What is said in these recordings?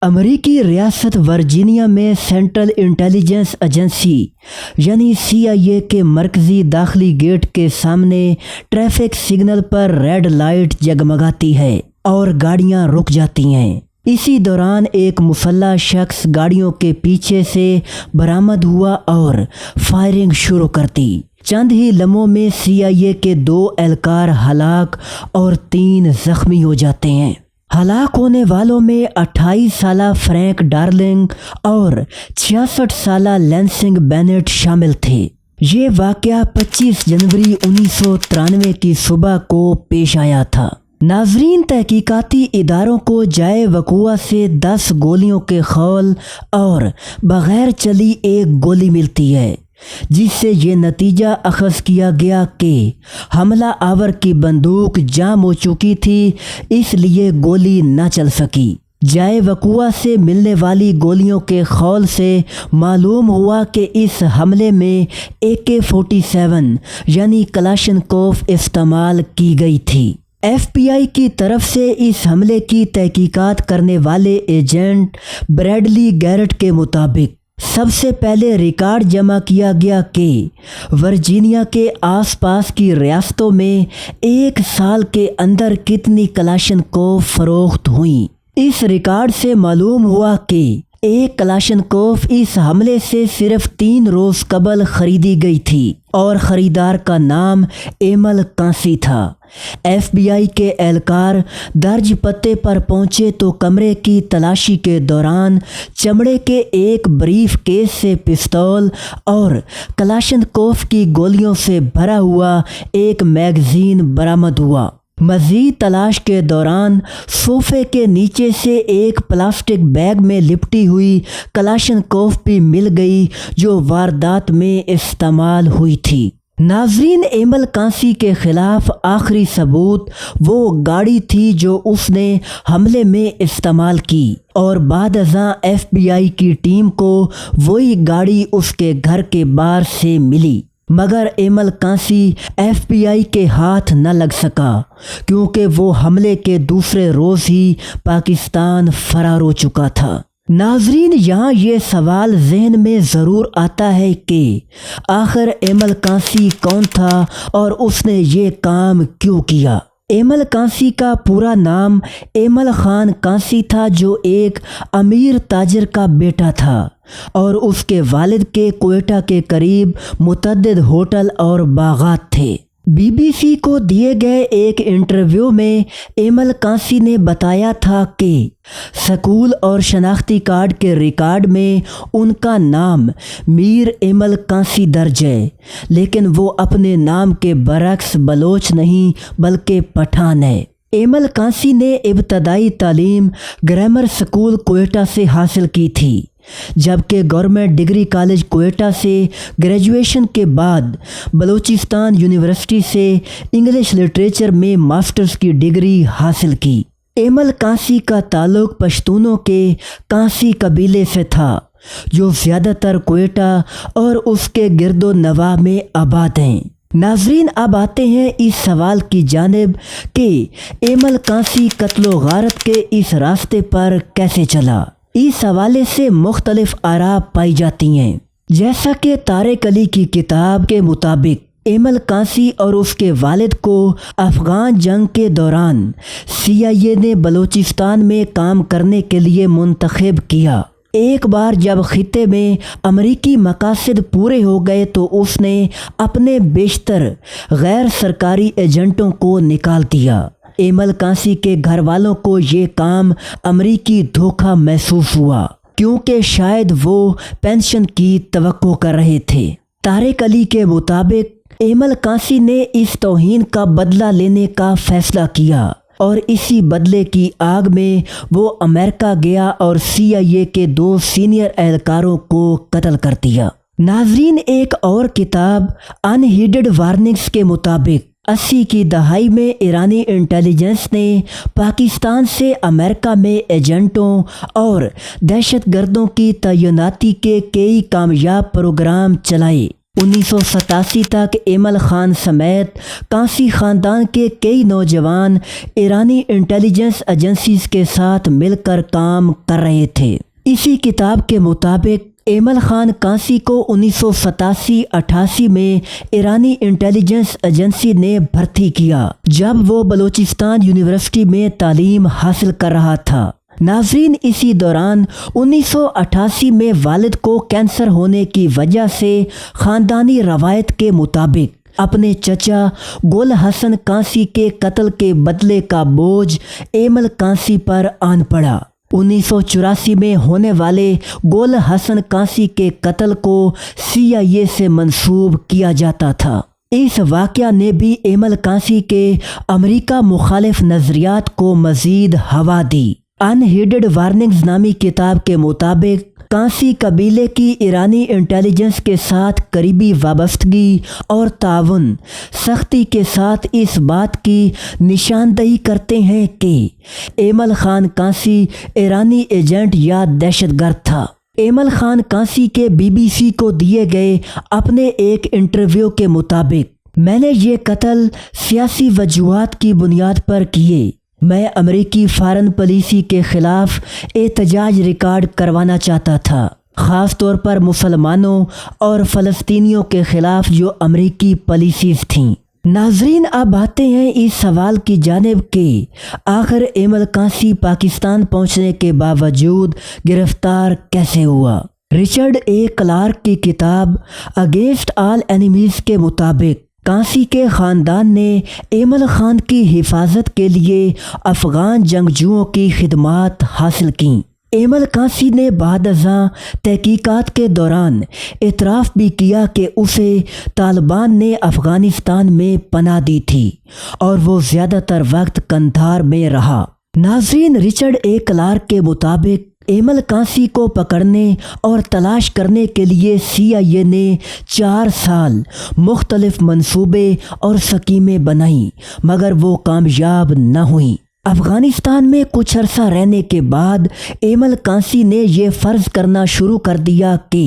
امریکی ریاست ورجینیا میں سینٹرل انٹیلیجنس ایجنسی یعنی CIA کے مرکزی داخلی گیٹ کے سامنے ٹریفک سگنل پر ریڈ لائٹ جگمگاتی ہے اور گاڑیاں رک جاتی ہیں۔ اسی دوران ایک مسلح شخص گاڑیوں کے پیچھے سے برآمد ہوا اور فائرنگ شروع کرتی۔ چند ہی لمحوں میں CIA کے 2 اہلکار ہلاک اور 3 زخمی ہو جاتے ہیں۔ ہلاک ہونے والوں میں 28 سالہ فرینک ڈارلنگ اور 66 سالہ لینسنگ بینٹ شامل تھے۔ یہ واقعہ 25 جنوری 1993 کی صبح کو پیش آیا تھا۔ ناظرین، تحقیقاتی اداروں کو جائے وقوع سے 10 گولیوں کے خول اور بغیر چلی ایک گولی ملتی ہے، جس سے یہ نتیجہ اخذ کیا گیا کہ حملہ آور کی بندوق جام ہو چکی تھی، اس لیے گولی نہ چل سکی۔ جائے وقوع سے ملنے والی گولیوں کے خول سے معلوم ہوا کہ اس حملے میں AK-47 یعنی کلاشنکوف استعمال کی گئی تھی۔ FBI کی طرف سے اس حملے کی تحقیقات کرنے والے ایجنٹ بریڈلی گیرٹ کے مطابق سب سے پہلے ریکارڈ جمع کیا گیا کہ ورجینیا کے آس پاس کی ریاستوں میں 1 سال کے اندر کتنی کلاشنکوف فروخت ہوئیں۔ اس ریکارڈ سے معلوم ہوا کہ ایک کلاشنکوف اس حملے سے صرف 3 روز قبل خریدی گئی تھی اور خریدار کا نام ایمل کانسی تھا۔ FBI کے اہلکار درج پتے پر پہنچے تو کمرے کی تلاشی کے دوران چمڑے کے ایک بریف کیس سے پستول اور کلاشنکوف کی گولیوں سے بھرا ہوا ایک میگزین برآمد ہوا۔ مزید تلاش کے دوران صوفے کے نیچے سے ایک پلاسٹک بیگ میں لپٹی ہوئی کلاشنکوف بھی مل گئی جو واردات میں استعمال ہوئی تھی۔ ناظرین، ایمل کانسی کے خلاف آخری ثبوت وہ گاڑی تھی جو اس نے حملے میں استعمال کی اور بعد ازاں FBI کی ٹیم کو وہی گاڑی اس کے گھر کے باہر سے ملی، مگر ایمل کانسی FBI کے ہاتھ نہ لگ سکا کیونکہ وہ حملے کے دوسرے روز ہی پاکستان فرار ہو چکا تھا۔ ناظرین، یہاں یہ سوال ذہن میں ضرور آتا ہے کہ آخر ایمل کانسی کون تھا اور اس نے یہ کام کیوں کیا؟ ایمل کانسی کا پورا نام ایمل خان کانسی تھا، جو ایک امیر تاجر کا بیٹا تھا اور اس کے والد کے کوئٹہ کے قریب متعدد ہوٹل اور باغات تھے۔ BBC کو دیے گئے ایک انٹرویو میں ایمل کانسی نے بتایا تھا کہ سکول اور شناختی کارڈ کے ریکارڈ میں ان کا نام میر ایمل کانسی درج ہے، لیکن وہ اپنے نام کے برعکس بلوچ نہیں بلکہ پٹھان ہے۔ ایمل کانسی نے ابتدائی تعلیم گرامر سکول کوئٹہ سے حاصل کی تھی، جبکہ گورنمنٹ ڈگری کالج کوئٹہ سے گریجویشن کے بعد بلوچستان یونیورسٹی سے انگلش لٹریچر میں ماسٹرز کی ڈگری حاصل کی۔ ایمل کانسی کا تعلق پشتونوں کے کانسی قبیلے سے تھا، جو زیادہ تر کوئٹہ اور اس کے گرد و نواح میں آباد ہیں۔ ناظرین، اب آتے ہیں اس سوال کی جانب کہ ایمل کانسی قتل و غارت کے اس راستے پر کیسے چلا۔ اس حوالے سے مختلف آراء پائی جاتی ہیں، جیسا کہ طارق علی کی کتاب کے مطابق ایمل کانسی اور اس کے والد کو افغان جنگ کے دوران CIA نے بلوچستان میں کام کرنے کے لیے منتخب کیا۔ ایک بار جب خطے میں امریکی مقاصد پورے ہو گئے تو اس نے اپنے بیشتر غیر سرکاری ایجنٹوں کو نکال دیا۔ ایمل کانسی کے گھر والوں کو یہ کام امریکی دھوکہ محسوس ہوا کیونکہ شاید وہ پینشن کی توقع کر رہے تھے۔ طارق علی کے مطابق ایمل کانسی نے اس توہین کا بدلہ لینے کا فیصلہ کیا اور اسی بدلے کی آگ میں وہ امریکہ گیا اور CIA کے 2 سینئر اہلکاروں کو قتل کر دیا۔ ناظرین، ایک اور کتاب انہیڈڈ وارننگز کے مطابق 80 کی دہائی میں ایرانی انٹیلیجنس نے پاکستان سے امریکہ میں ایجنٹوں اور دہشت گردوں کی تعیناتی کے کئی کامیاب پروگرام چلائے۔ 1987 تک ایمل خان سمیت کانسی خاندان کے کئی نوجوان ایرانی انٹیلیجنس ایجنسیز کے ساتھ مل کر کام کر رہے تھے۔ اسی کتاب کے مطابق ایمل خان کانسی کو 1987-88 میں ایرانی انٹیلیجنس ایجنسی نے بھرتی کیا جب وہ بلوچستان یونیورسٹی میں تعلیم حاصل کر رہا تھا۔ ناظرین، اسی دوران 1988 میں والد کو کینسر ہونے کی وجہ سے خاندانی روایت کے مطابق اپنے چچا گل حسن کانسی کے قتل کے بدلے کا بوجھ ایمل کانسی پر آن پڑا۔ 1984 میں ہونے والے گل حسن کانسی کے قتل کو CIA سے منسوب کیا جاتا تھا۔ اس واقعہ نے بھی ایمل کانسی کے امریکہ مخالف نظریات کو مزید ہوا دی۔ انہیڈڈ وارننگز نامی کتاب کے مطابق کانسی قبیلے کی ایرانی انٹیلیجنس کے ساتھ قریبی وابستگی اور تعاون سختی کے ساتھ اس بات کی نشاندہی کرتے ہیں کہ ایمل خان کانسی ایرانی ایجنٹ یا دہشت گرد تھا۔ ایمل خان کانسی کے BBC کو دیے گئے اپنے ایک انٹرویو کے مطابق، میں نے یہ قتل سیاسی وجوہات کی بنیاد پر کیے۔ میں امریکی فارن پالیسی کے خلاف احتجاج ریکارڈ کروانا چاہتا تھا، خاص طور پر مسلمانوں اور فلسطینیوں کے خلاف جو امریکی پالیسیز تھیں۔ ناظرین، اب آتے ہیں اس سوال کی جانب کہ آخر ایمل کانسی پاکستان پہنچنے کے باوجود گرفتار کیسے ہوا؟ رچرڈ اے کلارک کی کتاب اگینسٹ آل اینیمیز کے مطابق کانسی کے خاندان نے ایمل خان کی حفاظت کے لیے افغان جنگجوؤں کی خدمات حاصل کیں۔ ایمل کانسی نے بعد ازاں تحقیقات کے دوران اعتراف بھی کیا کہ اسے طالبان نے افغانستان میں پناہ دی تھی اور وہ زیادہ تر وقت قندھار میں رہا۔ ناظرین، رچرڈ اے کلارک کے مطابق ایمل کانسی کو پکڑنے اور تلاش کرنے کے لیے CIA نے 4 سال مختلف منصوبے اور سکیمیں بنائیں، مگر وہ کامیاب نہ ہوئیں۔ افغانستان میں کچھ عرصہ رہنے کے بعد ایمل کانسی نے یہ فرض کرنا شروع کر دیا کہ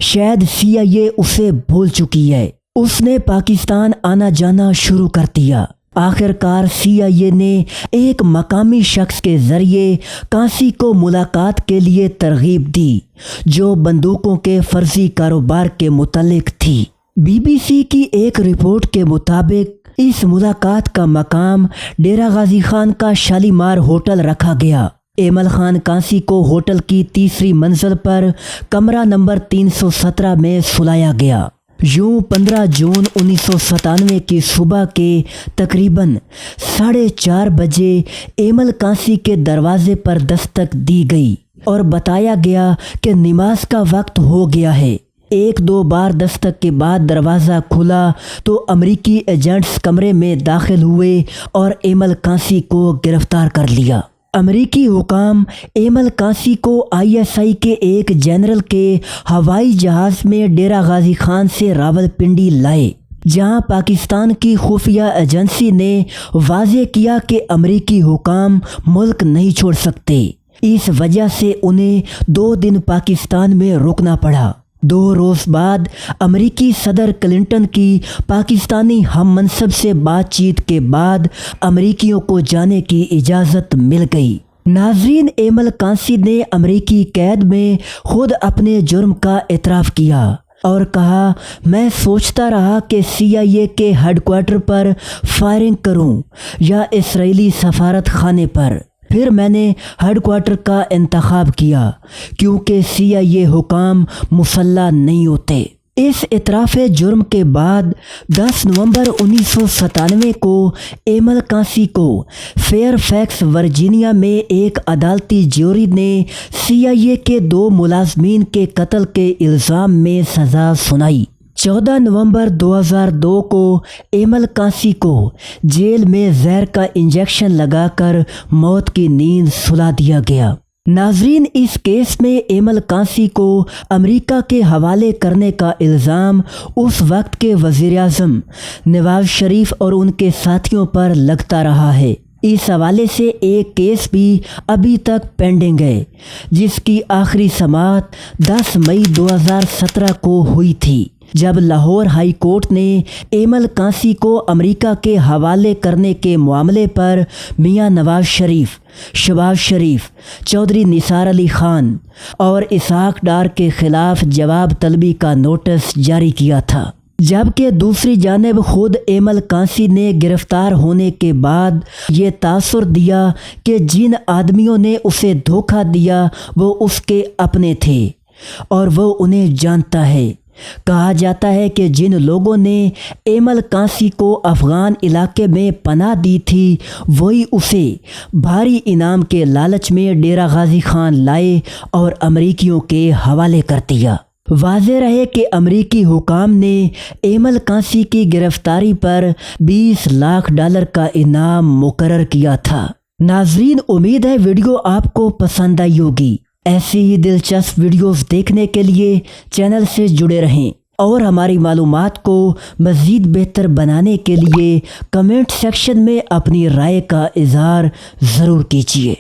شاید CIA اسے بھول چکی ہے۔ اس نے پاکستان آنا جانا شروع کر دیا۔ آخر کار CIA نے ایک مقامی شخص کے ذریعے کانسی کو ملاقات کے لیے ترغیب دی جو بندوقوں کے فرضی کاروبار کے متعلق تھی۔ BBC کی ایک رپورٹ کے مطابق اس ملاقات کا مقام ڈیرہ غازی خان کا شالیمار ہوٹل رکھا گیا۔ ایمل خان کانسی کو ہوٹل کی 3ری منزل پر کمرہ نمبر 317 میں سلایا گیا۔ یوں 15 جون 1997 کی صبح کے تقریباً 4:30 بجے ایمل کانسی کے دروازے پر دستک دی گئی اور بتایا گیا کہ نماز کا وقت ہو گیا ہے۔ 1-2 بار دستک کے بعد دروازہ کھلا تو امریکی ایجنٹس کمرے میں داخل ہوئے اور ایمل کانسی کو گرفتار کر لیا۔ امریکی حکام ایمل کانسی کو ISI کے ایک جنرل کے ہوائی جہاز میں ڈیرہ غازی خان سے راولپنڈی لائے، جہاں پاکستان کی خفیہ ایجنسی نے واضح کیا کہ امریکی حکام ملک نہیں چھوڑ سکتے۔ اس وجہ سے انہیں 2 دن پاکستان میں رکنا پڑا۔ 2 روز بعد امریکی صدر کلنٹن کی پاکستانی ہم منصب سے بات چیت کے بعد امریکیوں کو جانے کی اجازت مل گئی۔ ناظرین، ایمل کانسی نے امریکی قید میں خود اپنے جرم کا اعتراف کیا اور کہا، میں سوچتا رہا کہ CIA کے ہیڈ کوارٹر پر فائرنگ کروں یا اسرائیلی سفارت خانے پر۔ پھر میں نے ہیڈ کوارٹر کا انتخاب کیا کیونکہ CIA حکام مسلح نہیں ہوتے۔ اس اعتراف جرم کے بعد 10 نومبر 1997 کو ایمل کانسی کو فیئر فیکس ورجینیا میں ایک عدالتی جیوری نے CIA کے 2 ملازمین کے قتل کے الزام میں سزا سنائی۔ 14 نومبر 2002 کو ایمل کانسی کو جیل میں زہر کا انجیکشن لگا کر موت کی نیند سلا دیا گیا۔ ناظرین، اس کیس میں ایمل کانسی کو امریکہ کے حوالے کرنے کا الزام اس وقت کے وزیر اعظم نواز شریف اور ان کے ساتھیوں پر لگتا رہا ہے۔ اس حوالے سے ایک کیس بھی ابھی تک پینڈنگ ہے جس کی آخری سماعت 10 مئی 2017 کو ہوئی تھی۔ جب لاہور ہائی کورٹ نے ایمل کانسی کو امریکہ کے حوالے کرنے کے معاملے پر میاں نواز شریف، شہباز شریف، چودھری نثار علی خان اور اسحاق ڈار کے خلاف جواب طلبی کا نوٹس جاری کیا تھا، جبکہ دوسری جانب خود ایمل کانسی نے گرفتار ہونے کے بعد یہ تاثر دیا کہ جن آدمیوں نے اسے دھوکہ دیا وہ اس کے اپنے تھے اور وہ انہیں جانتا ہے۔ کہا جاتا ہے کہ جن لوگوں نے ایمل کانسی کو افغان علاقے میں پناہ دی تھی وہی اسے بھاری انعام کے لالچ میں ڈیرہ غازی خان لائے اور امریکیوں کے حوالے کر دیا۔ واضح رہے کہ امریکی حکام نے ایمل کانسی کی گرفتاری پر $20 لاکھ کا انعام مقرر کیا تھا۔ ناظرین، امید ہے ویڈیو آپ کو پسند آئی ہوگی۔ ایسی ہی دلچسپ ویڈیوز دیکھنے کے لیے چینل سے جڑے رہیں اور ہماری معلومات کو مزید بہتر بنانے کے لیے کمنٹ سیکشن میں اپنی رائے کا اظہار ضرور کیجیے۔